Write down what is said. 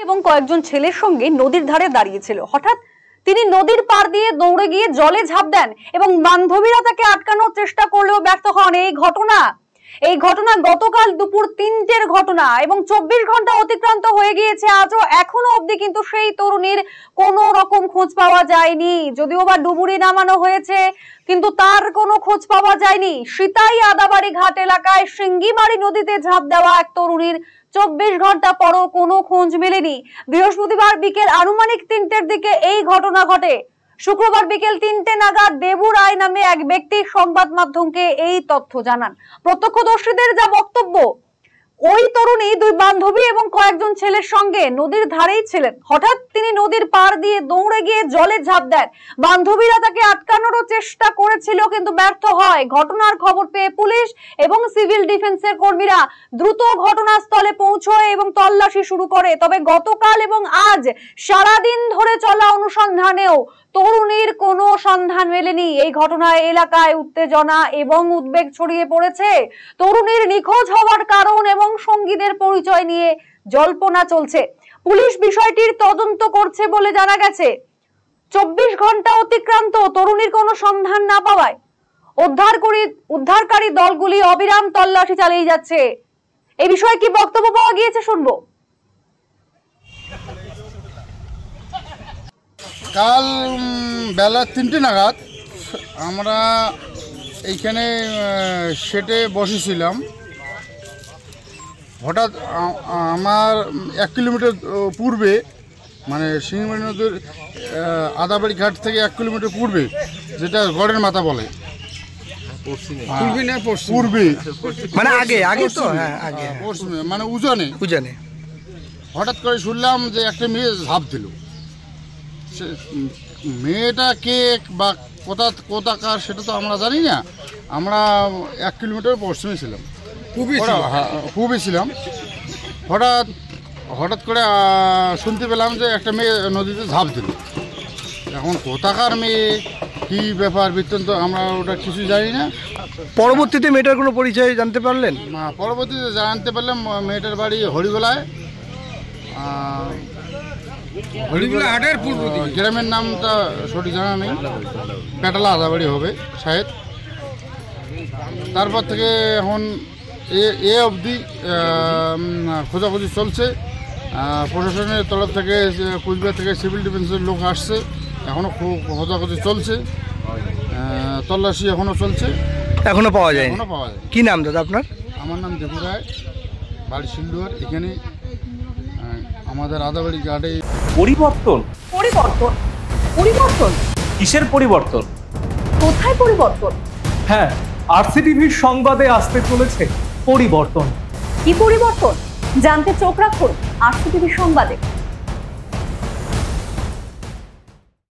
এবং কয়েকজন ছেলের সঙ্গে নদীর ধারে দাঁড়িয়েছিল। হঠাৎ তিনি নদীর পার দিয়ে দৌড়ে গিয়ে জলে ঝাঁপ দেন এবং বান্ধবীরা তাকে আটকানোর চেষ্টা করলেও ব্যর্থ হন। এই ঘটনা গতকাল দুপুর ৩টের ঘটনা এবং ২৪ ঘন্টা অতিক্রান্ত হয়ে গিয়েছে। আজও এখনো অবধি কিন্তু সেই তরুণীর কোনো রকম খোঁজ পাওয়া যায়নি। যদিও বা ডুবুরি নামানো হয়েছে, কিন্তু তার কোনো খোঁজ পাওয়া যায়নি। সিতাই আদাবাড়ি ঘাট এলাকায় সিঙ্গিবাড়ি নদীতে ঝাঁপ দেওয়া এক তরুণীর ২৪ ঘন্টা পরও কোনো খোঁজ মেলেনি। বৃহস্পতিবার বিকেল আনুমানিক ৩টের দিকে এই ঘটনা ঘটে। শুক্রবার বিকেল ৩টে নাগাদ দেবু রায় নামে এক ব্যক্তি সংবাদ মাধ্যমকে এই তথ্য জানান। প্রত্যক্ষদর্শীদের যা বক্তব্য, ওই তরুণী দুই বান্ধবী এবং কয়েকজন ছেলের সঙ্গে নদীর ধারেই ছিলেন। হঠাৎ তিনি নদীর পার দিয়ে দৌড়ে গিয়ে জলে ঝাঁপ দেন। বান্ধবীরা তাকে আটকানোরও চেষ্টা করেছিল, কিন্তু ব্যর্থ হয়। ঘটনার খবর পেয়ে পুলিশ এবং সিভিল ডিফেন্সের কর্মীরা দ্রুত ঘটনাস্থলে পৌঁছয় এবং তল্লাশি শুরু করে। তবে গতকাল এবং আজ সারাদিন ধরে চলা অনুসন্ধানেও তরুণীর কোনো সন্ধান মেলেনি। এই ঘটনায় এলাকায় উত্তেজনা এবং উদ্বেগ ছড়িয়ে পড়েছে। তরুণীর নিখোঁজ হওয়ার কারণ এবং সঙ্গীদের পরিচয় নিয়ে জল্পনা চলছে। পুলিশ বিষয়টির তদন্ত করছে বলে জানা গেছে। ২৪ ঘন্টা অতিক্রান্ত, তরুণীর কোনো সন্ধান না পাওয়ায় উদ্ধারকারী দলগুলি অবিরাম তল্লাশি চালিয়ে যাচ্ছে। এই বিষয়ে কি বক্তব্য পাওয়া গিয়েছে শুনবো। কাল বেলা ৩টে নাগাদ আমরা এইখানে শেডে বসেছিলাম। হঠাৎ আমার ১ কিলোমিটার পূর্বে, মানে সিঙ্গিবাড়ি নদীর আদাবাড়ি ঘাট থেকে ১ কিলোমিটার পূর্বে, যেটা গড়ের মাথা বলে, পূর্বে মানে আগে তো পশ্চিমে, মানে উজানে হঠাৎ করে শুনলাম যে একটা মেয়ে ঝাঁপ দিল। মেয়েটা কে বা কোথাকার সেটা তো আমরা জানি না। আমরা ১ কিলোমিটার পশ্চিমে ছিলাম, খুবই ছিলাম। হঠাৎ করে শুনতে পেলাম যে একটা মেয়ে নদীতে ঝাঁপ দিল। এখন কোথাকার মেয়ে, কি ব্যাপার বৃত্তান্ত, আমরা ওটা কিছু জানি না। পরবর্তীতে মেয়েটার কোনো পরিচয় জানতে পারলেন? পরবর্তীতে জানতে পারলাম মেয়েটার বাড়ি হরিগোলায়। গ্রামের নামটা সঠিক জানা নেই, পেটালা আদাবাড়ি হবে শায়দ। তারপর থেকে এখন এ অবধি খোঁজাখুঁজি চলছে। প্রশাসনের তরফ থেকে, কুচবিহার থেকে সিভিল ডিফেন্সের লোক আসছে। এখনও খোঁজাখুঁজি চলছে, তল্লাশি এখনও চলছে, এখনো পাওয়া যায়। কি নাম দাদা আপনার? আমার নাম দেবু রায়, বাড়ি শিলদুয়ার। এখানে আমাদের আদাবাড়ি ঘাটে পরিবর্তন কিসের পরিবর্তন? কোথায় পরিবর্তন? হ্যাঁ, আরসিটিভির সংবাদে আসতে চলেছে পরিবর্তন। কি পরিবর্তন জানতে চোখ রাখুন আরসিটিভি সংবাদে।